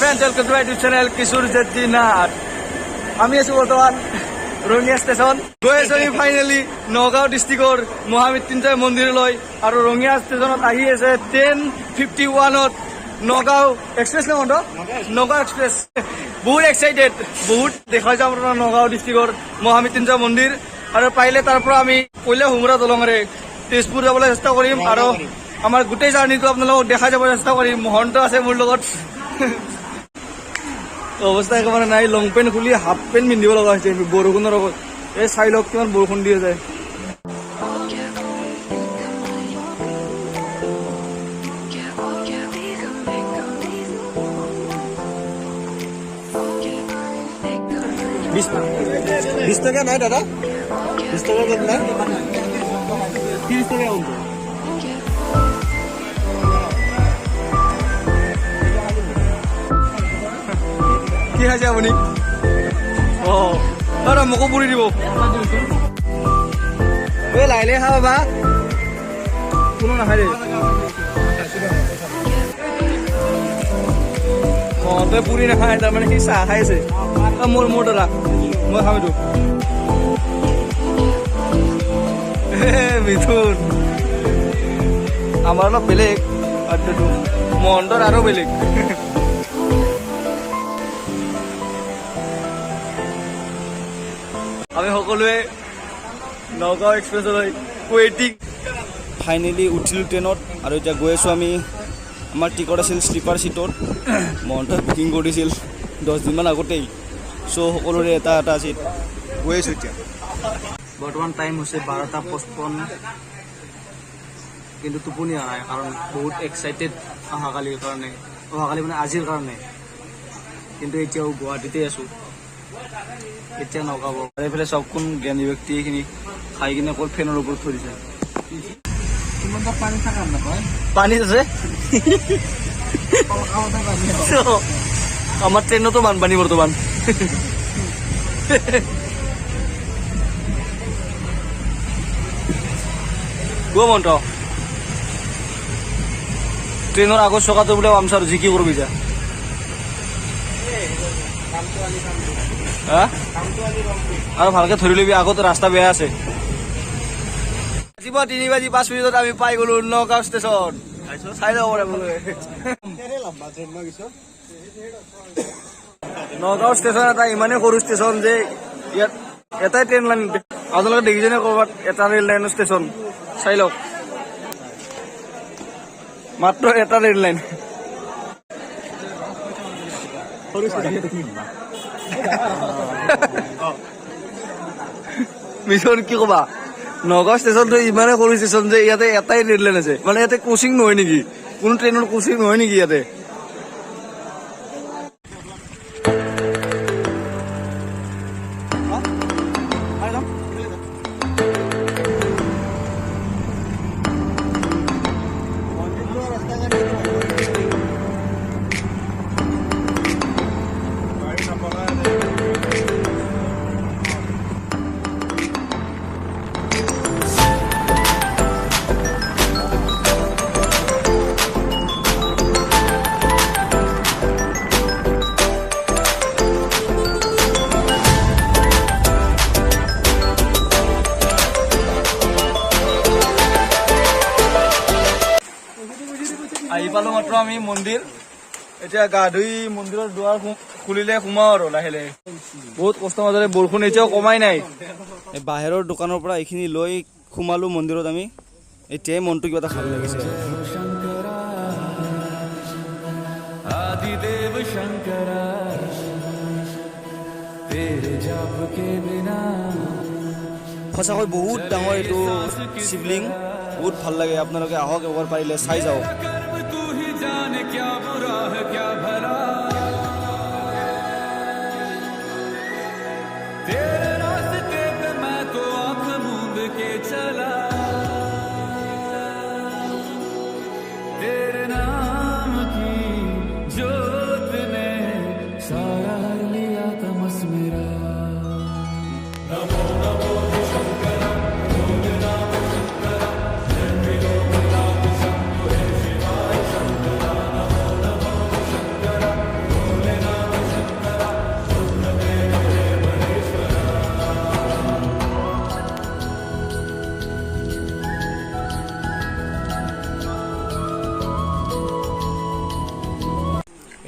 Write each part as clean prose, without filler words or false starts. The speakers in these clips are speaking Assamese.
Friends welcome to my YouTube channel Kishore jetty Nath. আমি আছো বর্তমান রঙিয়া স্টেশন গৈ আছো ফাইনেলি নগাঁও ডিষ্ট্ৰিক্টৰ মহামৃত্যুঞ্জয় মন্দিৰলৈ আৰু ৰঙিয়া ষ্টেচনত আহি আছে 10:51 নগাঁও এক্সপ্ৰেছ নে মন্ত নগাঁও এক্সপ্ৰেছ। বহুত এক্সাইটেড, বহুত দেখা যাম নগাঁও ডিষ্ট্ৰিক্টৰ মহামৃত্যুঞ্জয় মন্দিৰ আৰু পাৰিলে তাৰ পৰা আমি কইলা হুমৰা দলঙেৰে তেজপুৰ যাবলৈ চেষ্টা কৰিম আৰু আমাৰ গোটেই জাৰ্ণিটো আপোনালোকক দেখাই যাব চেষ্টা কৰিম। মহন্ত আছে মোৰ লগত। অৱস্থা একেবাৰে নাই, লং পেণ্ট খুলি হাফ পেণ্ট পিন্ধিব লগা হৈছে বৰষুণৰ লগত। এই চাই লওক কিমান বৰষুণ দি আছে। বিশ টকা নাই দাদা, 20 টকা নাই, 30 টকা হ'ব। কি খাইছে আপুনি? অঁ মোকো পুৰি দিব। এই লাহে লাহে খাব বা কোনো নাখায় দেই। অঁ তই পুৰি নাখায়, তাৰমানে সি চাহ খাইছে। মোৰ দাদা মই খাম এইটো। মিথুন আমাৰ অলপ বেলেগ, মহন্তৰ আৰু বেলেগ। আমি সকলোৱে নগাঁও এক্সপ্ৰেছলৈ ৱেইটিং। ফাইনেলি উঠিলোঁ ট্ৰেইনত আৰু এতিয়া গৈ আছোঁ আমি। আমাৰ টিকট আছিল শ্লিপাৰ ছিটত, মহন্তই বুকিং কৰিছিল 10 দিনমান আগতেই। চ' সকলোৰে এটা এটা ছিট। গৈ আছোঁ এতিয়া। বৰ্তমান টাইম হৈছে 12:55, কিন্তু টোপনি অহা নাই কাৰণ বহুত এক্সাইটেড অহাকালিৰ কাৰণে, অহাকালি মানে আজিৰ কাৰণে। কিন্তু এতিয়াও গুৱাহাটীতে আছোঁ, এতিয়া নগাঁও। আৰু এইফালে চব কোন জ্ঞানী ব্যক্তি এইখিনি খাই কিনে অকল ফেনৰ ওপৰত থৈ দিছে। পানী আছে আমাৰ ট্ৰেইনতো বানপানী বৰ্তমান। মন্ত ট্ৰেইনৰ আগৰ চকাটো বোলে আমচাৰ যি কি কৰবি যা। আৰু ভালকে ধৰি লবি, আগত ৰাস্তা বেয়া আছে। ৰাতিপুৱা 3:05 আমি পাই গলো নগাঁও ষ্টেচন। চাই যাব পাৰে নগাঁও ষ্টেচন এটা ইমানেই সৰু ষ্টেচন যে ইয়াত এটাই ট্ৰেইন লাইন। আপোনালোকে দেখিছেনে ক'ৰবাত এটা ৰেল লাইনৰ ষ্টেচন? চাই লওক, মাত্ৰ এটা ৰেল লাইন। মিছন কি কবা, নগাঁও ষ্টেচনটো ইমানেই সৰু ষ্টেচন যে ইয়াতে এটাই ৰেল লাইন আছে। মানে ইয়াতে কোচিং নহয় নেকি, কোনো ট্ৰেইনৰ কোচিং নহয় নেকি ইয়াতে? আহি পালো মাত্ৰ আমি মন্দিৰ। এতিয়া গা ধুই মন্দিৰৰ দুৱাৰ খুলিলে সোমাও আৰু লাহে লাহে। বহুত কষ্ট মাজৰে, বৰষুণ এতিয়াও কমাই নাই। বাহিৰৰ দোকানৰ পৰা এইখিনি লৈ সোমালো মন্দিৰত আমি। এতিয়াই মনটো কিবা এটা ভাল লাগিছে। সঁচাকৈ বহুত ডাঙৰ এইটো শিৱলিংগ, বহুত ভাল লাগে। আপোনালোকে আহক, এবাৰ পাৰিলে চাই যাওক। क्या बुरा है क्या भला, तेरे रास्ते पे मैं तो आंख मूंद के चला, तेरे नाम की जोत ने सारा लिया तमस मेरा। नमो नमो शंकर, नमो नाम शंकर, जय विलो नाम शंकर शिवा।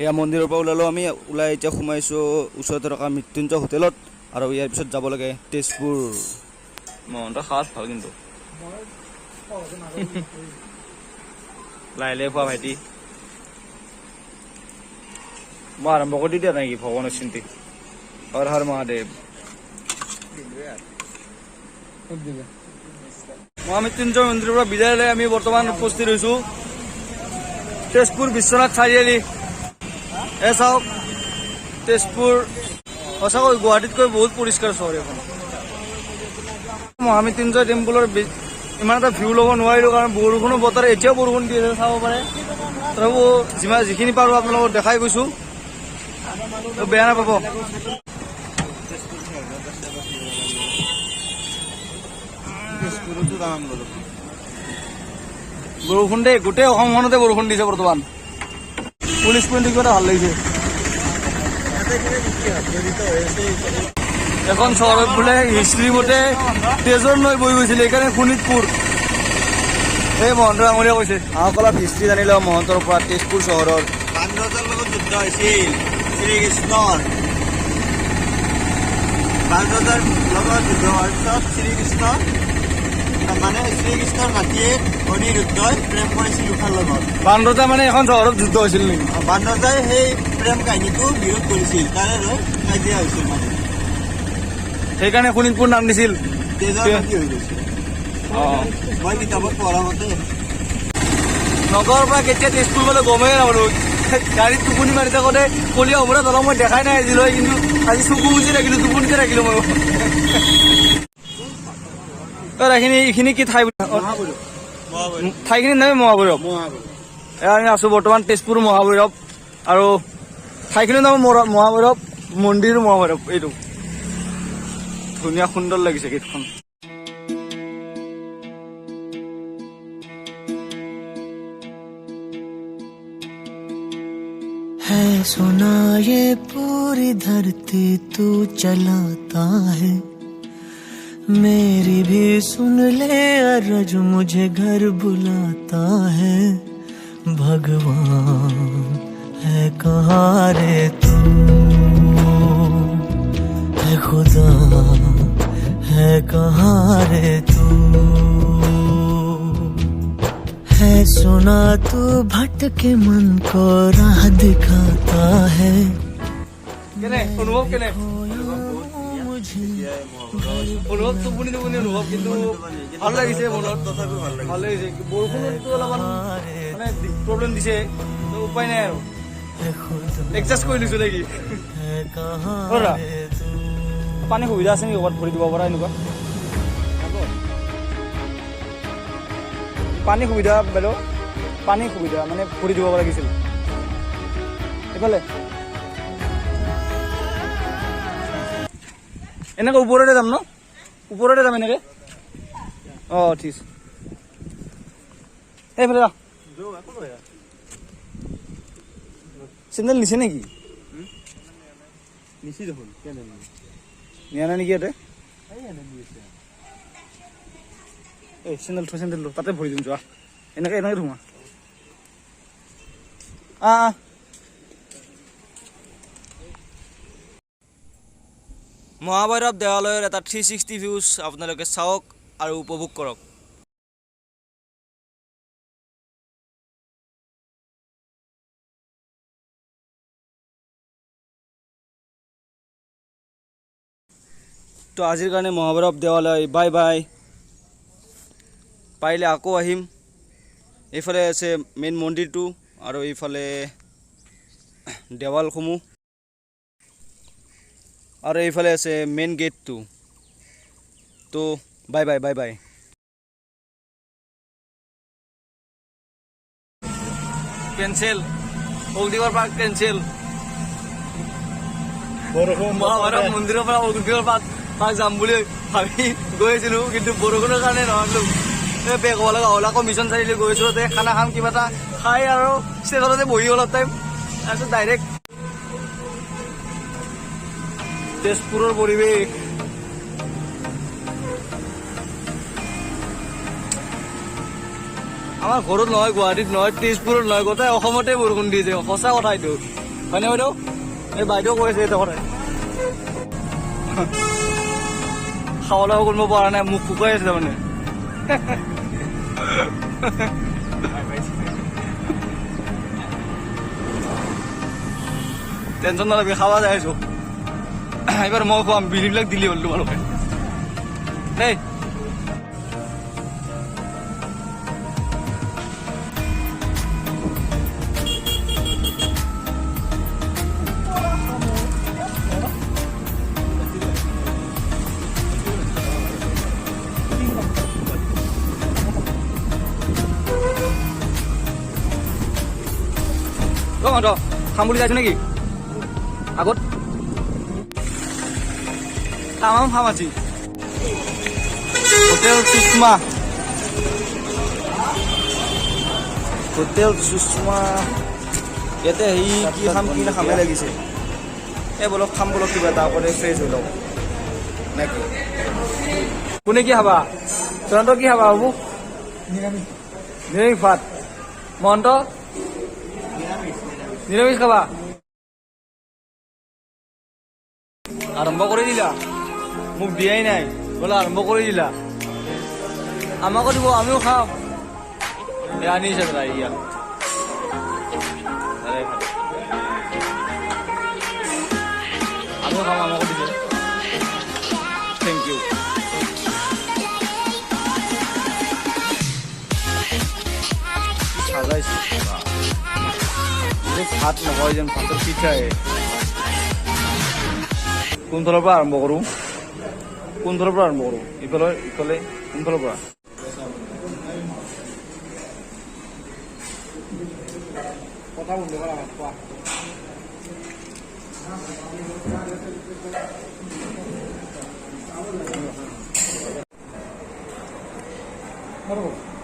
এয়া মন্দিৰৰ পৰা ওলালোঁ আমি, ওলাই এতিয়া সোমাইছোঁ ওচৰতে থকা মৃত্যুঞ্জয় হোটেলত, আৰু ইয়াৰ পিছত যাব লাগে তেজপুৰ। মহন্ত খাচ ভাল কিন্তু লাহে লাহে খোৱা ভাইটি। মই আৰম্ভ কৰি দিয়া নেকি ভগৱানৰ চিন্তি। হৰ হৰ মহাদেৱ। মহামৃত্যুঞ্জয় মন্দিৰৰ পৰা বিদায় লৈ আমি বৰ্তমান উপস্থিত হৈছোঁ তেজপুৰ বিশ্বনাথ চাৰিআলি। এ চাওক তেজপুৰ সঁচাকৈ গুৱাহাটীতকৈ বহুত পৰিষ্কাৰ চহৰ এখন। মহামৃত্যুঞ্জয় টেম্পলৰ ইমান এটা ভিউ ল'ব নোৱাৰিলোঁ কাৰণ বৰষুণৰ বতৰ, এতিয়াও বৰষুণ দি আছে চাব পাৰে। তথাপিও যিখিনি পাৰোঁ আপোনালোকক দেখাই গৈছোঁ, বেয়া নাপাব। বৰষুণ দেই, গোটেই অসমখনতে বৰষুণ দিছে বৰ্তমান। পুলিচ পইণ্টটো কিবা এটা ভাল লাগিছে। এখন চহৰত বোলে হিষ্ট্ৰী মতে তেজৰ নৈ বৈ গৈছিলে, সেইকাৰণে শোণিতপুৰ। এই মহন্ত ডাঙৰীয়া কৈছে। আহক অলপ হিষ্ট্ৰী জানি লওঁ মহন্তৰ পৰা। তেজপুৰ চহৰৰ বানৰজাৰ লগত যুদ্ধ হৈছিল শ্ৰীকৃষ্ণৰ। বানৰজাৰ লগত যুদ্ধ হোৱাৰ পিছত শ্ৰীকৃষ্ণ মানে শ্ৰীকৃষ্ণৰ মাতৃয়েক অনিৰুদ্ধই প্ৰেম কৰিছিল ঊষাৰ লগত। বানৰজা মানে এখন চহৰত যুদ্ধ হৈছিল নেকি? বানৰজাই সেই প্ৰেম কাহিনীটো বিৰোধ কৰিছিল, তাৰে লৈ কাজিয়া হৈছিল মানে, সেইকাৰণে শোণিতপুৰ নাম দিছিল। তেজৰ নদী হৈ গৈছিল। মই কিতাপত পঢ়া মতে নগৰৰ পৰা কেতিয়া তেজপুৰ গ'লে গমেই নাপালো। গাড়ীত টোপনি মাৰি থাকোঁতে কলীয়া উমৰা দলং মই দেখাই নাই আজিলৈ, কিন্তু আজি চকু মুচি থাকিলোঁ, টোপনিতে থাকিলোঁ মই। এইখিনি কি ঠাই? ঠাইখিনিৰ নামে মহাভৈৰৱ। এয়া আমি আছোঁ বৰ্তমান তেজপুৰ মহাভৈৰৱ, আৰু ঠাইখিনিৰ নাম মহাভৈৰৱ, মন্দিৰ মহাভৈৰৱ। এইটো ধুনীয়া সুন্দৰ লাগিছে গেটখন। है सुना ये पूरी धरती तू चलाता है, मेरी भी सुन ले अरज मुझे घर बुलाता है। भगवान है कहाँ रे तू, है खुदा है कहाँ रे तू, है सुना तू भटके मन को राह दिखाता है। কেনে অনুভৱ কেনে? मुझे অনুভৱ টোপনি টোপনি অনুভৱ, কিন্তু ভাল লাগিছে মনত। ভাল লাগিছে। বৰষুণতো অলপমান মানে প্ৰব্লেম দিছে, উপায় নাই আৰু এডজাষ্ট কৰি লৈছোঁ নেকি। है कहाँ ব'লা। रे तू। পানী সুবিধা আছে নেকি ক'ৰবাত ভৰি দিব পৰা এনেকুৱা? পানী সুবিধা বাইদেউ, পানী সুবিধা মানে ভৰি দিব পৰা গৈছিল এইফালে। এনেকৈ ওপৰতে যাম ন? ওপৰতে যাম এনেকৈ? অঁ ঠিক আছে। এইফালে যা। চেণ্ডেল নিছে নেকি? নিয়া নাই নেকি ইয়াতে? এই চেণ্ডেল থৈ, চেণ্ডেল তাতে ভৰি দিম। যোৱা এনেকৈ এনেকৈ ধোঁৱা। মহাভৈৰৱ দেৱালয়ৰ এটা 360 ভিউজ আপোনালোকে চাওক আৰু উপভোগ কৰক। তো আজিৰ কাৰণে মহাভৈৰৱ দেৱালয় বাই বাই। পাৰিলে আকৌ আহিম। এইফালে আছে মেইন মন্দিৰটো, আৰু এইফালে দেৱালসমূহ, আৰু এইফালে আছে মেইন গেটটো। তো bye bye bye bye. Cancel, Agnigarh park cancel. Mahabhairab মন্দিৰৰ পৰা অগ্নিগড় পাৰ্ক যাম বুলি ভাবি গৈ আছিলোঁ, কিন্তু বৰষুণৰ কাৰণে নহ'লো। বেগ হ'ব লগা হ'ল। আকৌ মিছন চাৰিআলি গৈ আছোঁ, তাতে খানা খাম, কিবা এটা খাই আৰু ষ্টেচনতে বহি অলপ টাইম, তাৰপিছত ডাইৰেক্ট তেজপুৰৰ পৰিৱেশ। আমাৰ ঘৰত নহয়, গুৱাহাটীত নহয়, তেজপুৰত নহয়, গোটেই অসমতে বৰষুণ দিছে। সঁচা কথা এইটো। হয়নে বাইদেউ এই বাইদেউ কৈ আছে এইটো কথা খাবলৈ কৰিব পৰা নাই মুখ শুকাই আছে তাৰমানে টেনশ্যন নলবি খাব যাই আছো এইবাৰ মই খুৱাম বিৰিবিলাক দিলি হ'ল তোমালোকে দেই খাম বুলি যাইছো নেকি আগত খাম আজি হোটেল সুষমা ইয়াতে আহি কি খাম কি নাখামে লাগিছে এই বলক খাম বলক কিবা এটা আগতে ফ্ৰেছ হৈ লওক নেকি কোনে কি খাবা তহঁতৰ কি খাবা হ'ব নিৰামিষ ভাত মহন্ত নিৰামিষ খাবা আৰম্ভ কৰি দিলা মোক দিয়াই নাই বোলে আৰম্ভ কৰি দিলা আমাকো দিব আমিও খাম আনিছে ইয়া আমিও খাম আমাকো দিছে থেংক ইউ সাজাইছে ভাত নহয় যেন ভাতৰ পিঠাই কোনফালৰ পৰা আৰম্ভ কৰোঁ ইফালে কোনফালৰ পৰা কথা বন্ধ কৰা কোৱা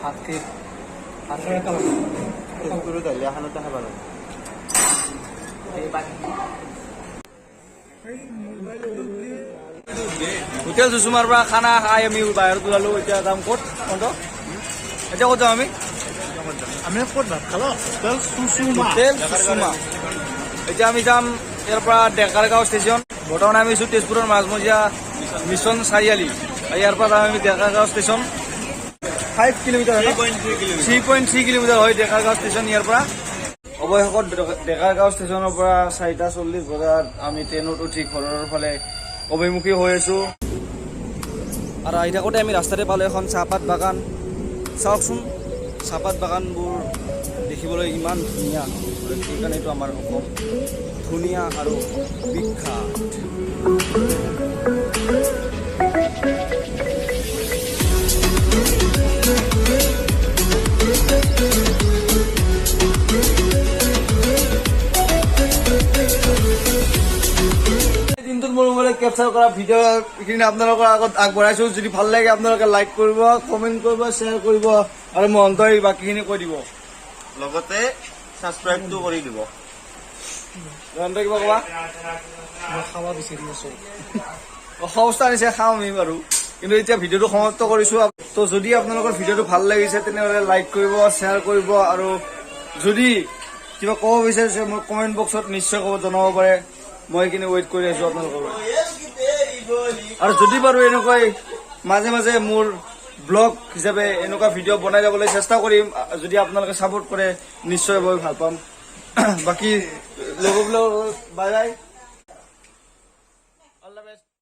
ভাত দলিয়াখনতে খাব লাগে হোটেল সুষমাৰ পৰা খানা খাই আমি বাহিৰত ওলালো এতিয়া যাম ক'ত এতিয়া ক'ত যাম আমি ক'ত ভাত খালো হোটেল সুষমা এতিয়া আমি যাম ইয়াৰ পৰা ডেকাৰগাঁও ষ্টেচন বৰ্তমান আমি আছোঁ তেজপুৰৰ মাজমজিয়া মিছন চাৰিআলি ইয়াৰ পৰা যাম আমি ডেকাৰগাঁও ষ্টেচন 5 কিলোমিটাৰ 3.3 কিলোমিটাৰ হয় ডেকাৰগাঁও ষ্টেচন ইয়াৰ পৰা অৱশেষত ডেকাৰগাঁও ষ্টেচনৰ পৰা 4:40 বজাত আমি ট্ৰেইনত উঠি ঘৰৰ ফালে অভিমুখী হৈ আছো আৰু আহি থাকোঁতে আমি ৰাস্তাতে পালোঁ এখন চাহপাত বাগান চাওকচোন চাহপাত বাগানবোৰ দেখিবলৈ ইমান ধুনীয়া সেইকাৰণেতো আমাৰ অসম ধুনীয়া আৰু বিখ্যাত কেপচাৰ কৰা ভিডিঅ'খিনি আপোনালোকৰ আগত আগবঢ়াইছোঁ যদি ভাল লাগে আপোনালোকে লাইক কৰিব কমেণ্ট কৰিব শ্বেয়াৰ কৰিব আৰু মহন্তই বাকীখিনি কৈ দিব লগতে ছাবস্ক্ৰাইবটো কৰি দিব মহন্ত কিবা ক'বা খাব বিচাৰি আছোঁ অৱস্থা নিচে খাওঁ আমি বাৰু কিন্তু এতিয়া ভিডিঅ'টো সমাপ্ত কৰিছোঁ তো যদি আপোনালোকৰ ভিডিঅ'টো ভাল লাগিছে তেনেহ'লে লাইক কৰিব শ্বেয়াৰ কৰিব আৰু যদি কিবা ক'ব বিচাৰিছে মোৰ কমেণ্ট বক্সত নিশ্চয় ক'ব জনাব পাৰে মই এইখিনি ৱেইট কৰি আছোঁ আপোনালোকৰ আৰু যদি বাৰু এনেকুৱাই মাজে মাজে মোৰ ব্লগ হিচাপে এনেকুৱা ভিডিঅ' বনাই যাবলৈ চেষ্টা কৰিম যদি আপোনালোকে ছাপোৰ্ট কৰে নিশ্চয় মই ভাল পাম বাকী লগৰবিলাক বাই বাই